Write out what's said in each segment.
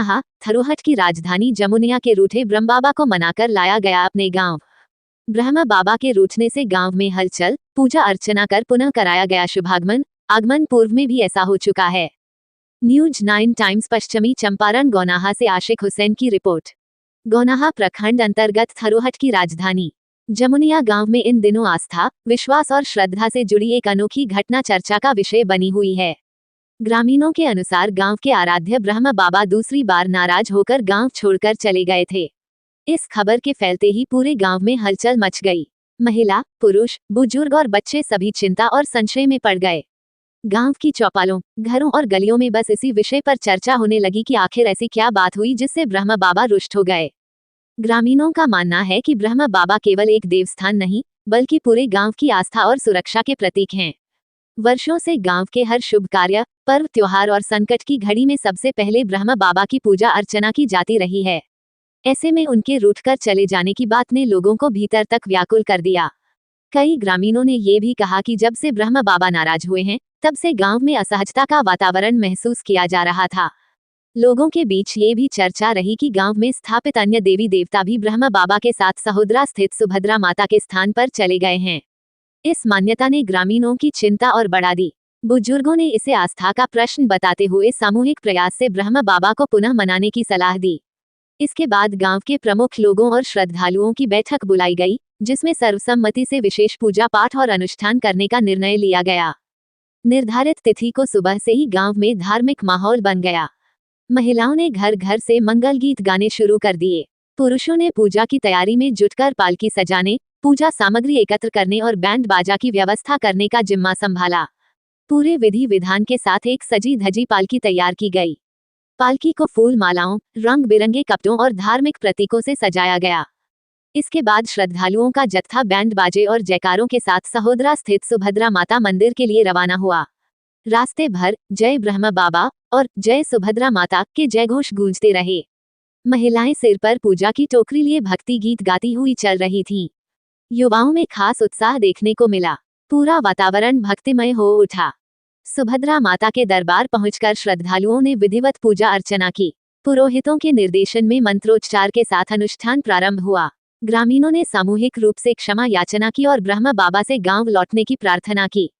गोनाहा, थरोहट की राजधानी जमुनिया के रूठे ब्रह्म बाबा को मनाकर लाया गया अपने गांव। ब्रह्म बाबा के रूठने से गांव में हलचल, पूजा अर्चना कर पुनः कराया गया शुभागमन। आगमन पूर्व में भी ऐसा हो चुका है। न्यूज 9 टाइम्स पश्चिमी चंपारण गोनाहा से आशिक हुसैन की रिपोर्ट। गोनाहा प्रखंड अंतर्गत थरोहट की राजधानी जमुनिया गांव में इन दिनों आस्था, विश्वास और श्रद्धा से जुड़ी एक अनोखी घटना चर्चा का विषय बनी हुई है। ग्रामीणों के अनुसार गांव के आराध्य ब्रह्म बाबा दूसरी बार नाराज होकर गांव छोड़कर चले गए थे। इस खबर के फैलते ही पूरे गांव में हलचल मच गई। महिला, पुरुष, बुजुर्ग और बच्चे सभी चिंता और संशय में पड़ गए। गांव की चौपालों, घरों और गलियों में बस इसी विषय पर चर्चा होने लगी कि आखिर ऐसी क्या बात हुई जिससे ब्रह्म बाबा रुष्ट हो गए। ग्रामीणों का मानना है कि ब्रह्म बाबा केवल एक देवस्थान नहीं, बल्कि पूरे गांव की आस्था और सुरक्षा के प्रतीक हैं। वर्षों से गांव के हर शुभ कार्य, पर्व, त्योहार और संकट की घड़ी में सबसे पहले ब्रह्म बाबा की पूजा अर्चना की जाती रही है। ऐसे में उनके रूठकर चले जाने की बात ने लोगों को भीतर तक व्याकुल कर दिया। कई ग्रामीणों ने ये भी कहा कि जब से ब्रह्म बाबा नाराज हुए हैं, तब से गांव में असहजता का वातावरण महसूस किया जा रहा था। लोगों के बीच ये भी चर्चा रही कि गांव में स्थापित अन्य देवी देवता भी ब्रह्म बाबा के साथ सहोदरा स्थित सुभद्रा माता के स्थान पर चले गए हैं। इस मान्यता ने ग्रामीणों की चिंता और बढ़ा दी। बुजुर्गों ने इसे आस्था का प्रश्न बताते हुए सामूहिक प्रयास से ब्रह्म बाबा को पुनः मनाने की सलाह दी। इसके बाद गांव के प्रमुख लोगों और श्रद्धालुओं की बैठक बुलाई गई, जिसमें सर्वसम्मति से विशेष पूजा पाठ और अनुष्ठान करने का निर्णय लिया गया। निर्धारित तिथि को सुबह से ही गांव में धार्मिक माहौल बन गया। महिलाओं ने घर घर से मंगल गीत गाने शुरू कर दिए। पुरुषों ने पूजा की तैयारी में जुटकर पालकी सजाने, पूजा सामग्री एकत्र करने और बैंड बाजा की व्यवस्था करने का जिम्मा संभाला। पूरे विधि विधान के साथ एक सजी धजी पालकी तैयार की गई। पालकी को फूल मालाओं, रंग बिरंगे कपड़ों और धार्मिक प्रतीकों से सजाया गया। इसके बाद श्रद्धालुओं का जत्था बैंड बाजे और जयकारों के साथ सहोदरा स्थित सुभद्रा माता मंदिर के लिए रवाना हुआ। रास्ते भर जय ब्रह्म बाबा और जय सुभद्रा माता के जयघोष गूंजते रहे। महिलाएं सिर पर पूजा की टोकरी लिए भक्ति गीत गाती हुई चल रही थीं। युवाओं में खास उत्साह देखने को मिला। पूरा वातावरण भक्तिमय हो उठा। सुभद्रा माता के दरबार पहुंचकर श्रद्धालुओं ने विधिवत पूजा अर्चना की। पुरोहितों के निर्देशन में मंत्रोच्चार के साथ अनुष्ठान प्रारंभ हुआ। ग्रामीणों ने सामूहिक रूप से क्षमा याचना की और ब्रह्म बाबा से गांव लौटने की प्रार्थना की।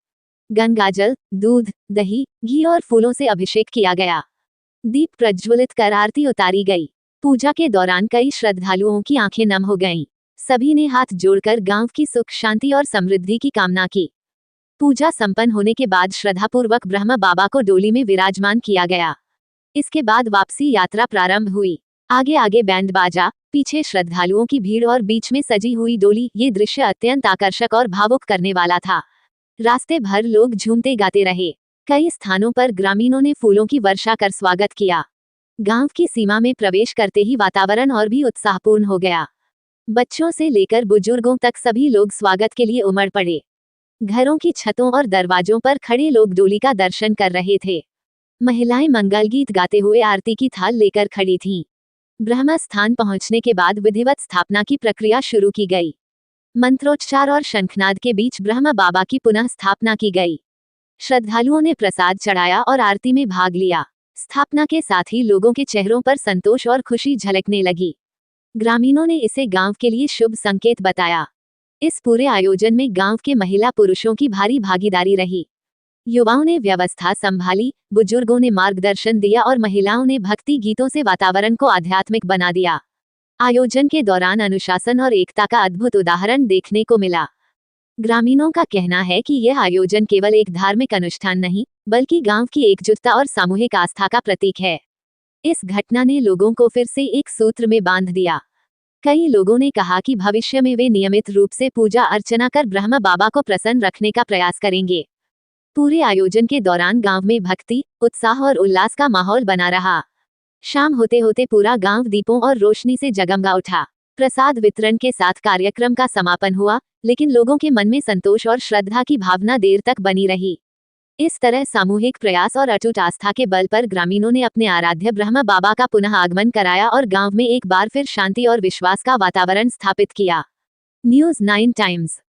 गंगाजल, दूध, दही, घी और फूलों से अभिषेक किया गया। दीप प्रज्वलित कर आरती उतारी गई। पूजा के दौरान कई श्रद्धालुओं की आंखें नम हो गईं। सभी ने हाथ जोड़कर गांव की सुख शांति और समृद्धि की कामना की। पूजा संपन्न होने के बाद श्रद्धापूर्वक ब्रह्म बाबा को डोली में विराजमान किया गया। इसके बाद वापसी यात्रा प्रारंभ हुई। आगे आगे बैंड बाजा, पीछे श्रद्धालुओं की भीड़ और बीच में सजी हुई डोली। ये दृश्य अत्यंत आकर्षक और भावुक करने वाला था। रास्ते भर लोग झूमते गाते रहे। कई स्थानों पर ग्रामीणों ने फूलों की वर्षा कर स्वागत किया। गांव की सीमा में प्रवेश करते ही वातावरण और भी उत्साहपूर्ण हो गया। बच्चों से लेकर बुजुर्गों तक सभी लोग स्वागत के लिए उमड़ पड़े। घरों की छतों और दरवाजों पर खड़े लोग डोली का दर्शन कर रहे थे। महिलाएं मंगल गीत गाते हुए आरती की थाल लेकर खड़ी थीं। ब्रह्म स्थान पहुंचने के बाद विधिवत स्थापना की प्रक्रिया शुरू की गई। मंत्रोच्चार और शंखनाद के बीच ब्रह्म बाबा की पुनः स्थापना की गई। श्रद्धालुओं ने प्रसाद चढ़ाया और आरती में भाग लिया। स्थापना के साथ ही लोगों के चेहरों पर संतोष और खुशी झलकने लगी। ग्रामीणों ने इसे गांव के लिए शुभ संकेत बताया। इस पूरे आयोजन में गांव के महिला पुरुषों की भारी भागीदारी रही। युवाओं ने व्यवस्था संभाली, बुजुर्गों ने मार्गदर्शन दिया और महिलाओं ने भक्ति गीतों से वातावरण को आध्यात्मिक बना दिया। आयोजन के दौरान अनुशासन और एकता का अद्भुत उदाहरण देखने को मिला। ग्रामीणों का कहना है कि यह आयोजन केवल एक धार्मिक अनुष्ठान नहीं, बल्कि गांव की एकजुटता और सामूहिक आस्था का प्रतीक है। इस घटना ने लोगों को फिर से एक सूत्र में बांध दिया। कई लोगों ने कहा कि भविष्य में वे नियमित रूप से पूजा अर्चना कर ब्रह्म बाबा को प्रसन्न रखने का प्रयास करेंगे। पूरे आयोजन के दौरान गांव में भक्ति, उत्साह और उल्लास का माहौल बना रहा। शाम होते होते पूरा गांव दीपों और रोशनी से जगमगा उठा। प्रसाद वितरण के साथ कार्यक्रम का समापन हुआ, लेकिन लोगों के मन में संतोष और श्रद्धा की भावना देर तक बनी रही। इस तरह सामूहिक प्रयास और अटूट आस्था के बल पर ग्रामीणों ने अपने आराध्य ब्रह्म बाबा का पुनः आगमन कराया और गांव में एक बार फिर शांति और विश्वास का वातावरण स्थापित किया। News 9 times.